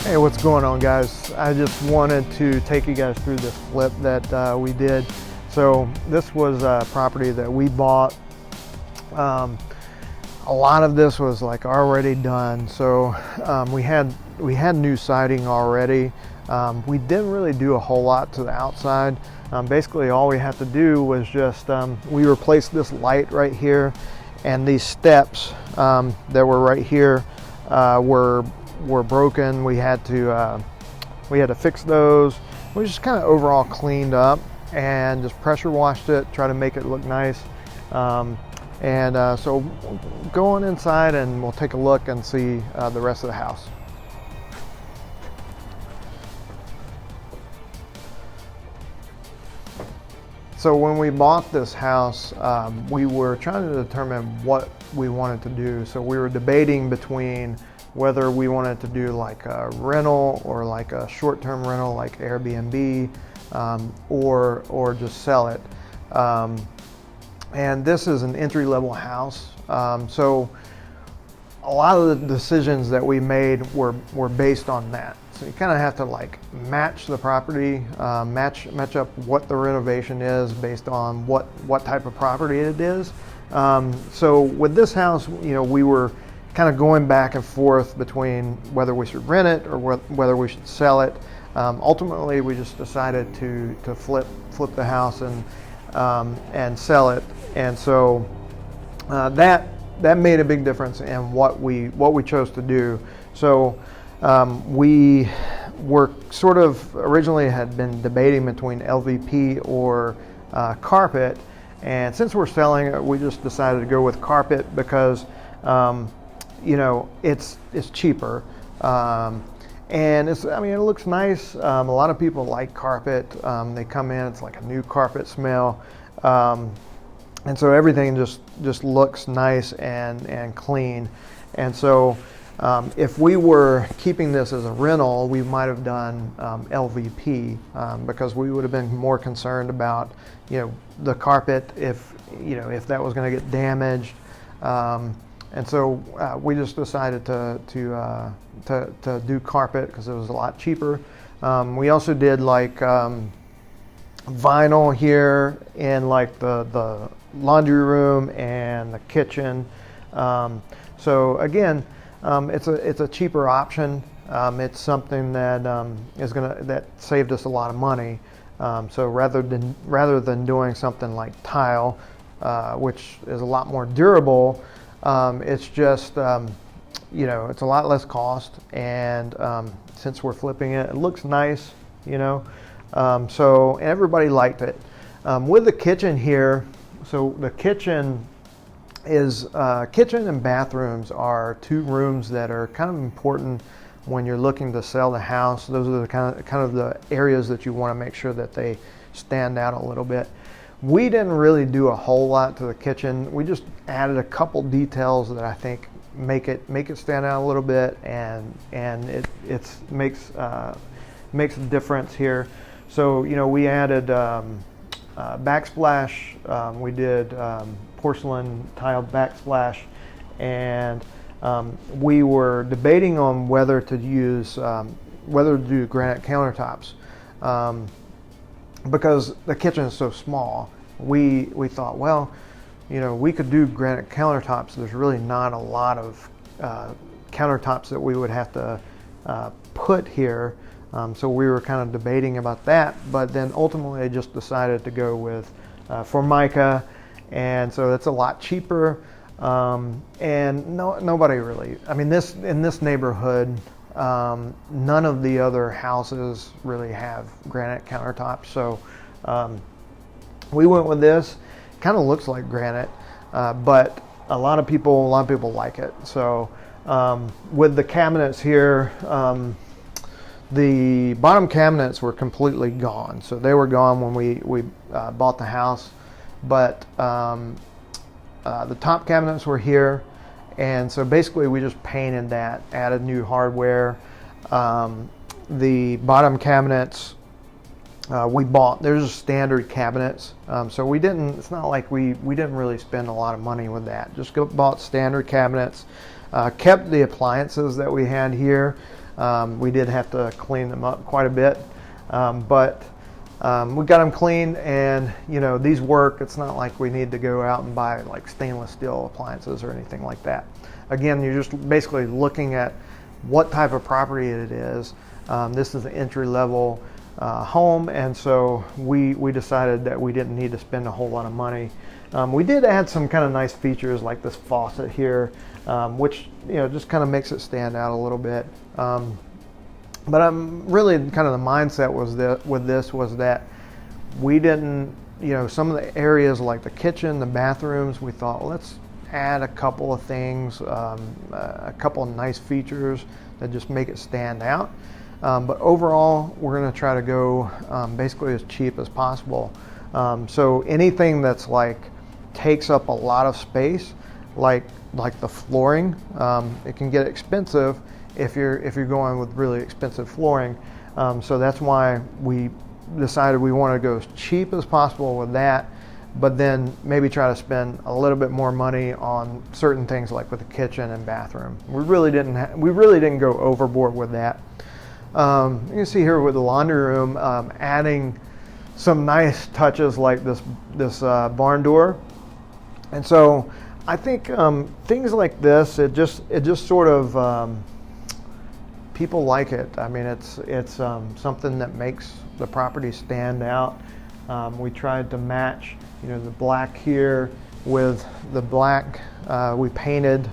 Hey, what's going on, guys? I just wanted to take you guys through this flip that we did. So this was a property that we bought. A lot of this was like already done. So we had new siding already. We didn't really do a whole lot to the outside. Basically, all we had to do was just we replaced this light right here, and these steps that were right here were broken. We had to fix those. We just kind of overall cleaned up and just pressure washed it, try to make it look nice. So go on inside and we'll take a look and see the rest of the house. So when we bought this house, we were trying to determine what we wanted to do. So we were debating between whether we wanted to do like a rental or like a short-term rental like Airbnb, or just sell it. And this is an entry-level house. So a lot of the decisions that we made were based on that. So you kind of have to like match the property, match up what the renovation is based on what type of property it is. So with this house, we were kind of going back and forth between whether we should rent it or whether we should sell it. Ultimately, we just decided to flip the house and sell it, and so that made a big difference in what we chose to do. So we were sort of originally had been debating between LVP or carpet, and since we're selling it, we just decided to go with carpet because it's cheaper, and it looks nice. A lot of people like carpet. They come in, it's like a new carpet smell, and so everything just looks nice and clean. And so if we were keeping this as a rental, we might have done LVP, because we would have been more concerned about the carpet if that was going to get damaged. And so we just decided to do carpet because it was a lot cheaper. We also did like vinyl here in like the laundry room and the kitchen. So again, it's a cheaper option. It's something that that saved us a lot of money. So rather than doing something like tile, which is a lot more durable, it's just it's a lot less cost, and since we're flipping it, it looks nice, so everybody liked it. With the kitchen here, so the kitchen and bathrooms are two rooms that are kind of important when you're looking to sell the house. Those are the kind of the areas that you want to make sure that they stand out a little bit. We didn't really do a whole lot to the kitchen. We just added a couple details that I think make it stand out a little bit, and it makes a difference here. So we added backsplash. We did porcelain tiled backsplash, and we were debating on whether to do granite countertops. Because the kitchen is so small, we thought, well, we could do granite countertops. There's really not a lot of countertops that we would have to put here. So we were kind of debating about that, but then ultimately I just decided to go with Formica, and so that's a lot cheaper. And nobody really, in this neighborhood, none of the other houses really have granite countertops, so we went with this. Kind of looks like granite, but a lot of people like it. So with the cabinets here, the bottom cabinets were completely gone, so they were gone when we bought the house, but the top cabinets were here. And so basically we just painted that, added new hardware. The bottom cabinets we bought, there's just standard cabinets. So it's not like we didn't really spend a lot of money with that. Just bought standard cabinets, kept the appliances that we had here. We did have to clean them up quite a bit, but we got them clean, and these work. It's not like we need to go out and buy like stainless steel appliances or anything like that. Again, you're just basically looking at what type of property it is. This is an entry-level home, and so we decided that we didn't need to spend a whole lot of money. We did add some kind of nice features like this faucet here, which just kind of makes it stand out a little bit. But I'm really kind of the mindset was that with this was that we didn't, some of the areas like the kitchen, the bathrooms, we thought, well, let's add a couple of things, a couple of nice features that just make it stand out. But overall, we're going to try to go basically as cheap as possible. So anything that's like takes up a lot of space, like the flooring, it can get expensive if you're going with really expensive flooring. So that's why we decided we want to go as cheap as possible with that, but then maybe try to spend a little bit more money on certain things like with the kitchen and bathroom. We really didn't go overboard with that. You can see here with the laundry room, adding some nice touches like this barn door, and so I think things like this, it just sort of people like it. I mean, it's something that makes the property stand out. We tried to match, the black here with the black. We painted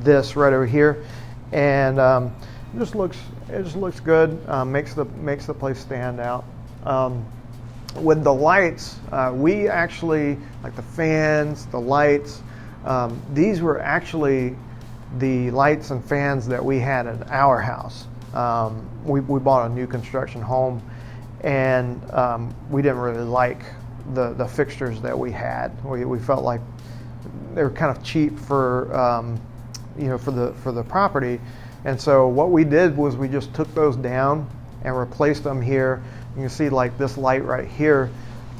this right over here, and it just looks good. Makes the place stand out. With the lights, we actually like the fans, the lights. These were actually the lights and fans that we had at our house. We bought a new construction home, and we didn't really like the fixtures that we had. We felt like they were kind of cheap for for the property, and so what we did was we just took those down and replaced them here. You can see like this light right here.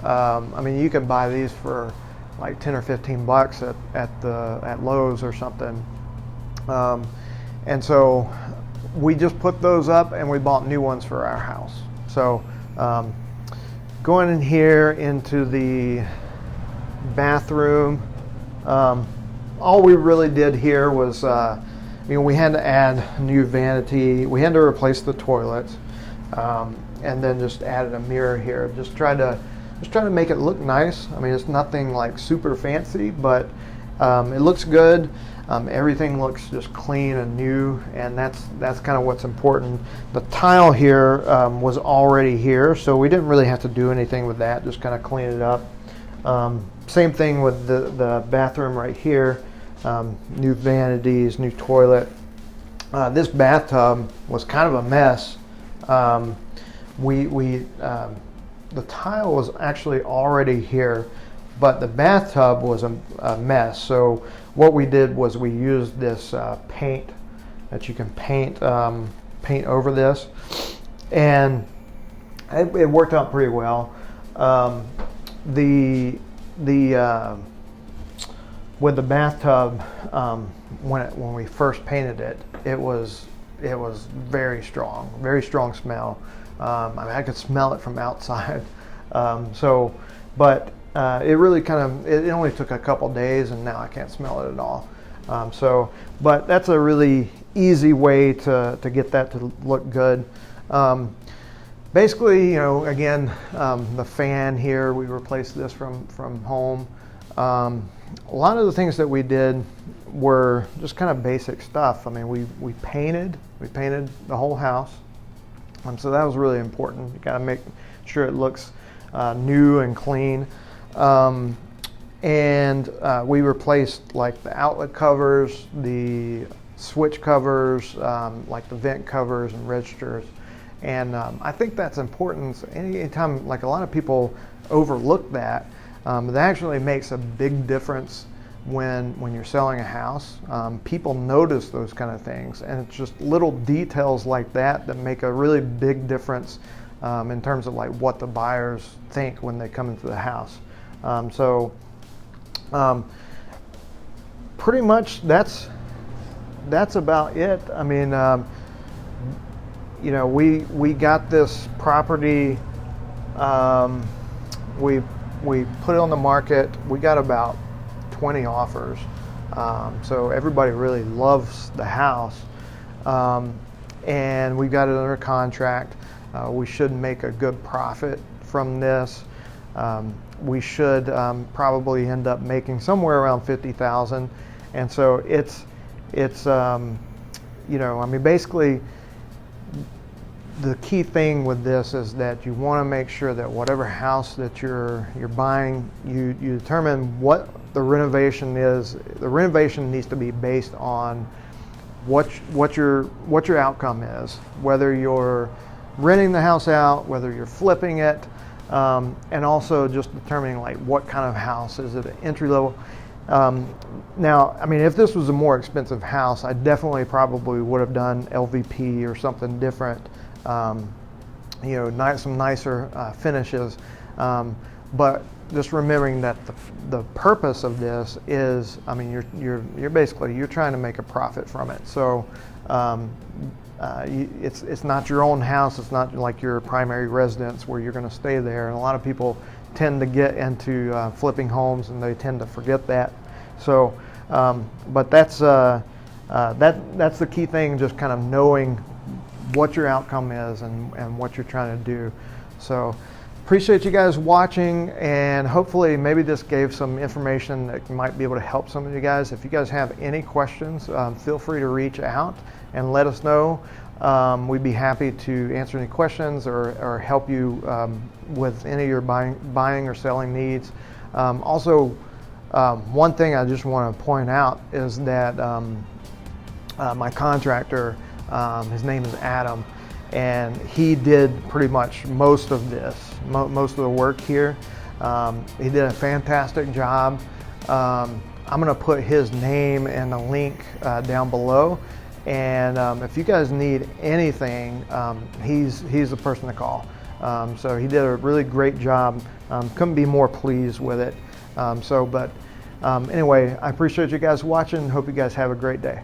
I mean, you can buy these for like 10 or 15 bucks at Lowe's or something. And so we just put those up and we bought new ones for our house. So going in here into the bathroom, all we really did here was, we had to add new vanity. We had to replace the toilets, and then just added a mirror here. Just trying to make it look nice. I mean, it's nothing like super fancy, but it looks good. Everything looks just clean and new, and that's kind of what's important. The tile here was already here, so we didn't really have to do anything with that, just kind of clean it up. Same thing with the bathroom right here. New vanities, new toilet. This bathtub was kind of a mess. The tile was actually already here, but the bathtub was a mess. So what we did was we used this paint that you can paint over this, and it worked out pretty well. With the bathtub, when we first painted it, it was very strong smell. I mean, I could smell it from outside. But it really it only took a couple days, and now I can't smell it at all. But that's a really easy way to get that to look good. Basically, again, the fan here, we replaced this from home. A lot of the things that we did were just kind of basic stuff. I mean, we painted the whole house. So that was really important. You got to make sure it looks new and clean. And we replaced like the outlet covers, the switch covers, like the vent covers and registers. And I think that's important. Anytime, like a lot of people overlook that, that actually makes a big difference when you're selling a house. People notice those kind of things, and it's just little details like that make a really big difference in terms of like what the buyers think when they come into the house. Pretty much that's about it. I mean, you know, we got this property, we put it on the market. We got about 20 offers, so everybody really loves the house, and we got it under contract. We should make a good profit from this. We should probably end up making somewhere around 50,000, and so it's you know, I mean, basically the key thing with this is that you want to make sure that whatever house that you're buying, you determine what the renovation is. The renovation needs to be based on what your outcome is, whether you're renting the house out, whether you're flipping it, and also just determining like what kind of house is it, an entry level. Now, I mean, if this was a more expensive house, I definitely probably would have done LVP or something different. You know, some nicer finishes. But just remembering that the purpose of this is, I mean, you're basically trying to make a profit from it. So it's not your own house. It's not like your primary residence where you're going to stay there. And a lot of people tend to get into flipping homes, and they tend to forget that. So, but that's the key thing, just kind of knowing what your outcome is and what you're trying to do. So appreciate you guys watching, and hopefully maybe this gave some information that might be able to help some of you guys. If you guys have any questions, feel free to reach out and let us know. We'd be happy to answer any questions or help you with any of your buying or selling needs. Also, one thing I just want to point out is that my contractor, his name is Adam, and he did pretty much most of this, most of the work here. He did a fantastic job. I'm going to put his name and a link down below, and if you guys need anything, he's the person to call. So he did a really great job. Couldn't be more pleased with it. Anyway, I appreciate you guys watching. Hope you guys have a great day.